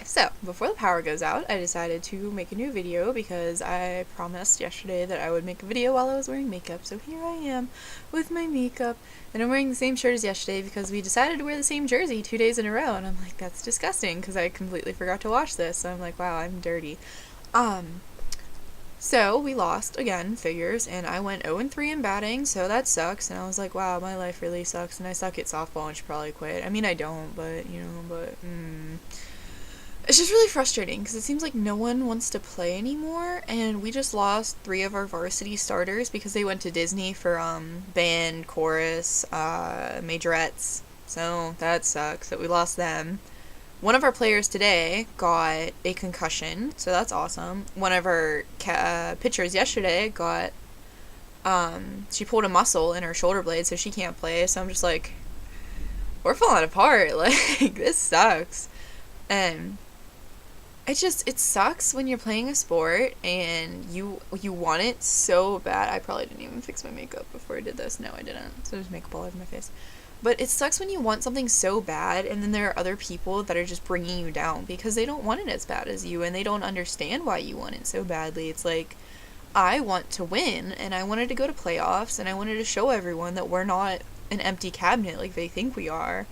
So before the power goes out, I decided to make a new video because I promised yesterday that I would make a video while I was wearing makeup. So here I am with my makeup, and I'm wearing the same shirt as yesterday because we decided to wear the same jersey 2 days in a row, and I'm like, that's disgusting because I completely forgot to wash this. So I'm like, wow, I'm dirty. Um, so we lost again, figures, and I went 0-3 in batting, so that sucks. And I was like, wow, my life really sucks, and I suck at softball and should probably quit. I mean, I don't, but it's just really frustrating because it seems like no one wants to play anymore, and we just lost 3 of our varsity starters because they went to Disney for band, chorus, majorettes. So that sucks that we lost them. One of our players today got a concussion, so that's awesome. One of our pitchers yesterday got she pulled a muscle in her shoulder blade, so she can't play. So I'm just like, we're falling apart. Like, this sucks. And it sucks when you're playing a sport and you want it so bad. I probably didn't even fix my makeup before I did this. No, I didn't. So there's makeup all over my face. But it sucks when you want something so bad and then there are other people that are just bringing you down because they don't want it as bad as you and they don't understand why you want it so badly. It's like, I want to win and I wanted to go to playoffs and I wanted to show everyone that we're not an empty cabinet like they think we are.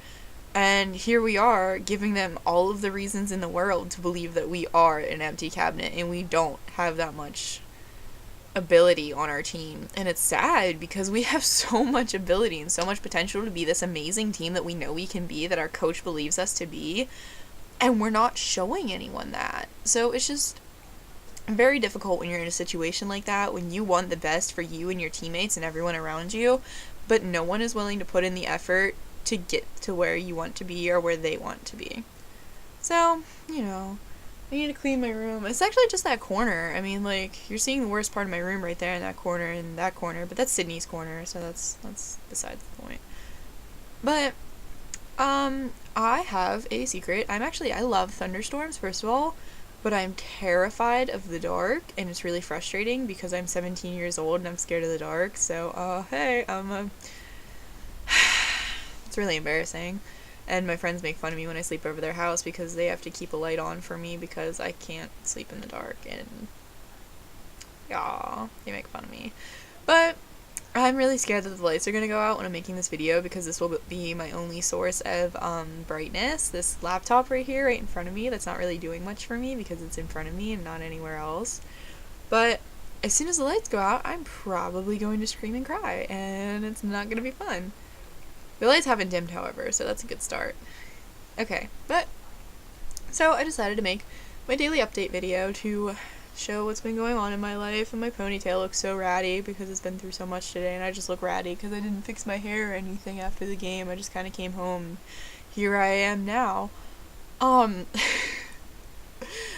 And here we are giving them all of the reasons in the world to believe that we are an empty cabinet and we don't have that much ability on our team. And it's sad because we have so much ability and so much potential to be this amazing team that we know we can be, that our coach believes us to be, and we're not showing anyone that. So it's just very difficult when you're in a situation like that, when you want the best for you and your teammates and everyone around you, but no one is willing to put in the effort to get to where you want to be or where they want to be. So, I need to clean my room. It's actually just that corner. I mean, like, you're seeing the worst part of my room right there in that corner, but that's Sydney's corner, so that's besides the point. But, I have a secret. I love thunderstorms, first of all, but I'm terrified of the dark, and it's really frustrating because I'm 17 years old and I'm scared of the dark, so, hey, it's really embarrassing. And my friends make fun of me when I sleep over their house because they have to keep a light on for me because I can't sleep in the dark. And yeah, they make fun of me. But I'm really scared that the lights are going to go out when I'm making this video because this will be my only source of brightness. This laptop right here, right in front of me, that's not really doing much for me because it's in front of me and not anywhere else. But as soon as the lights go out, I'm probably going to scream and cry, and it's not going to be fun. The lights haven't dimmed, however, so that's a good start. Okay, so I decided to make my daily update video to show what's been going on in my life, and my ponytail looks so ratty because it's been through so much today, and I just look ratty because I didn't fix my hair or anything after the game. I just kind of came home, and here I am now. Have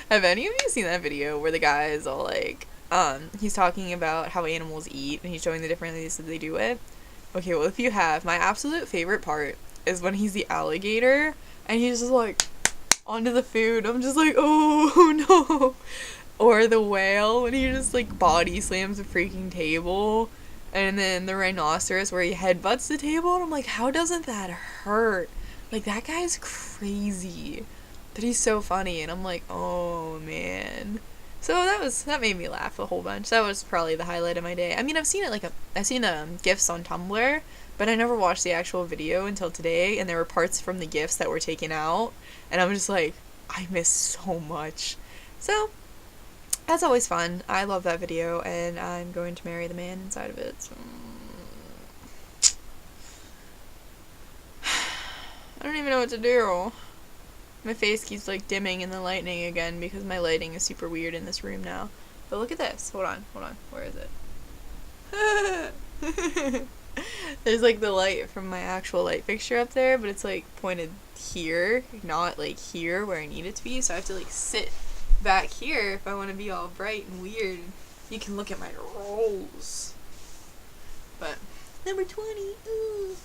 any of you seen that video where the guy is all like, he's talking about how animals eat, and he's showing the different ways that they do it? Okay, well, if you have, my absolute favorite part is when he's the alligator, and he's just like, onto the food. I'm just like, oh no. Or the whale, when he just like body slams the freaking table. And then the rhinoceros, where he headbutts the table, and I'm like, how doesn't that hurt? Like, that guy's crazy. But he's so funny, and I'm like, oh man. So that made me laugh a whole bunch. That was probably the highlight of my day. I mean, I've seen GIFs on Tumblr, but I never watched the actual video until today, and there were parts from the GIFs that were taken out, and I'm just like, I miss so much. So that's always fun. I love that video, and I'm going to marry the man inside of it. So I don't even know what to do. My face keeps like dimming in the lightning again because my lighting is super weird in this room now. But look at this. Hold on. Where is it? There's like the light from my actual light fixture up there, but it's like pointed here, not like here where I need it to be. So I have to like sit back here if I want to be all bright and weird. You can look at my rolls. But number 20. Ooh.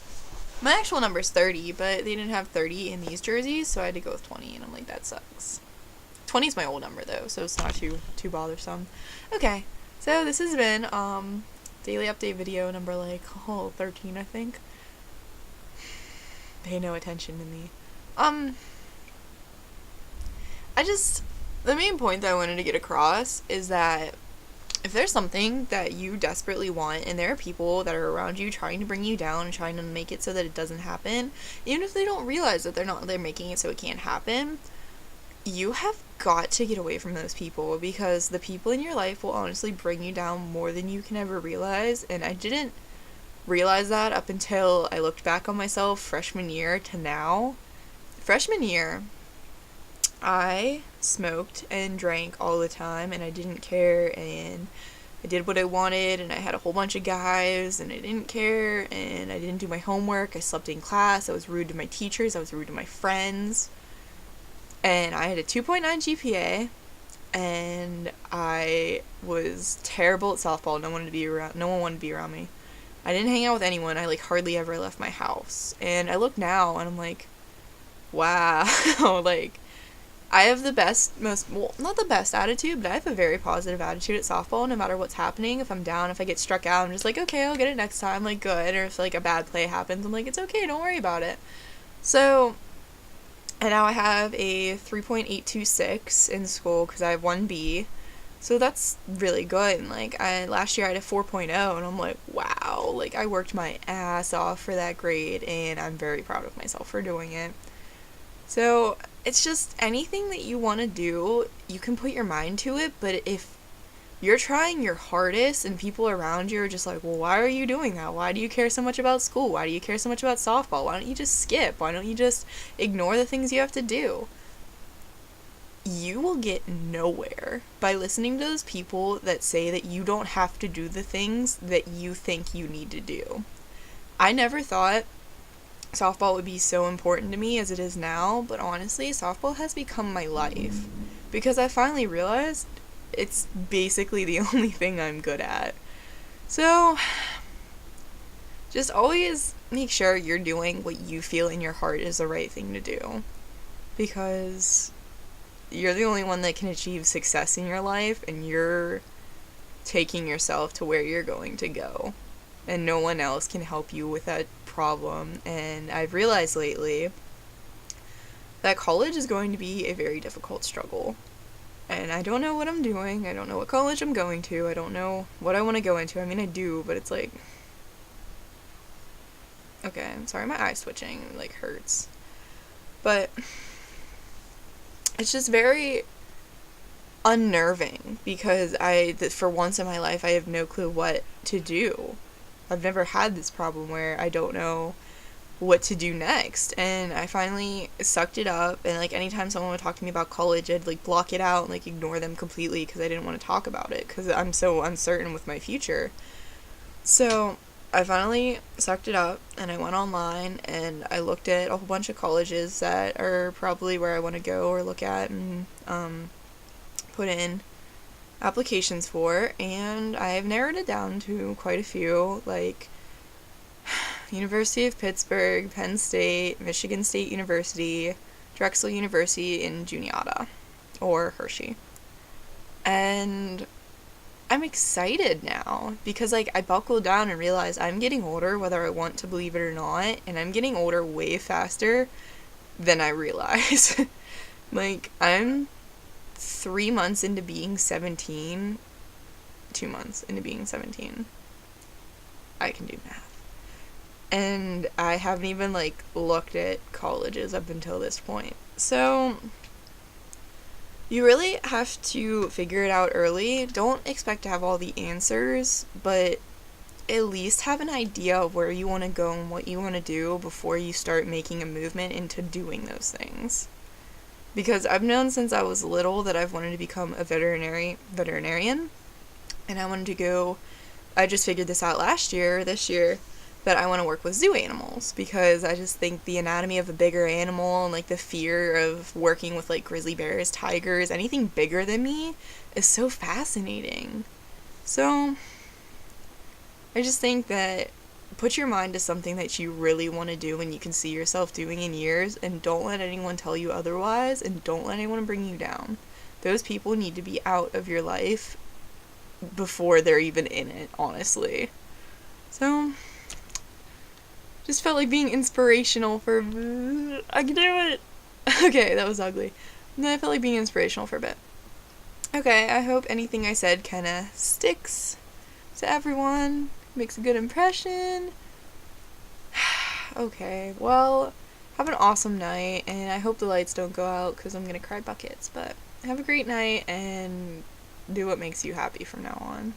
My actual number is 30, but they didn't have 30 in these jerseys, so I had to go with 20, and I'm like, that sucks. 20 is my old number, though, so it's not too bothersome. Okay, so this has been, daily update video number, 13, I think. Pay no attention to me. I the main point that I wanted to get across is that if there's something that you desperately want and there are people that are around you trying to bring you down and trying to make it so that it doesn't happen, even if they don't realize that they're making it so it can't happen, you have got to get away from those people, because the people in your life will honestly bring you down more than you can ever realize. And I didn't realize that up until I looked back on myself freshman year to now. Freshman year, I smoked and drank all the time, and I didn't care, and I did what I wanted, and I had a whole bunch of guys, and I didn't care, and I didn't do my homework, I slept in class, I was rude to my teachers, I was rude to my friends, and I had a 2.9 GPA, and I was terrible at softball. No one wanted to be around me. I didn't hang out with anyone. I hardly ever left my house. And I look now and I'm like, wow, I have the best, not the best attitude, but I have a very positive attitude at softball no matter what's happening. If I'm down, if I get struck out, I'm just like, okay, I'll get it next time, good. Or if a bad play happens, I'm like, it's okay, don't worry about it. So, and now I have a 3.826 in school because I have 1B. So that's really good. And last year I had a 4.0, and I'm like, wow, I worked my ass off for that grade, and I'm very proud of myself for doing it. So it's just anything that you want to do, you can put your mind to it, but if you're trying your hardest and people around you are just like, well, why are you doing that? Why do you care so much about school? Why do you care so much about softball? Why don't you just skip? Why don't you just ignore the things you have to do? You will get nowhere by listening to those people that say that you don't have to do the things that you think you need to do. I never thought softball would be so important to me as it is now, but honestly, softball has become my life because I finally realized it's basically the only thing I'm good at. So, just always make sure you're doing what you feel in your heart is the right thing to do, because you're the only one that can achieve success in your life, and you're taking yourself to where you're going to go, and no one else can help you with that problem. And I've realized lately that college is going to be a very difficult struggle, and I don't know what I'm doing. I don't know what college I'm going to. I don't know what I want to go into. I mean, I do, but it's okay, I'm sorry, my eye's twitching, hurts, but it's just very unnerving because for once in my life, I have no clue what to do. I've never had this problem where I don't know what to do next, and I finally sucked it up, and anytime someone would talk to me about college, I'd block it out and ignore them completely because I didn't want to talk about it because I'm so uncertain with my future. So I finally sucked it up, and I went online and I looked at a whole bunch of colleges that are probably where I want to go or look at and put in applications for, and I've narrowed it down to quite a few, University of Pittsburgh, Penn State, Michigan State University, Drexel University, and Juniata, or Hershey. And I'm excited now because I buckled down and realized I'm getting older whether I want to believe it or not, and I'm getting older way faster than I realize. I'm 3 months into being 17, 2 months into being 17. I can do math. And I haven't even looked at colleges up until this point. So you really have to figure it out early. Don't expect to have all the answers, but at least have an idea of where you want to go and what you want to do before you start making a movement into doing those things. Because I've known since I was little that I've wanted to become a veterinarian, and I just figured this out this year, that I want to work with zoo animals, because I just think the anatomy of a bigger animal and the fear of working with grizzly bears, tigers, anything bigger than me is so fascinating. So I just think that put your mind to something that you really want to do and you can see yourself doing in years, and don't let anyone tell you otherwise, and don't let anyone bring you down. Those people need to be out of your life before they're even in it, honestly. So just felt like being inspirational for I can do it. Okay, that was ugly. And then I felt like being inspirational for a bit. Okay, I hope anything I said kind of sticks to everyone, makes a good impression. Okay, well, have an awesome night, and I hope the lights don't go out because I'm gonna cry buckets. But have a great night and do what makes you happy from now on.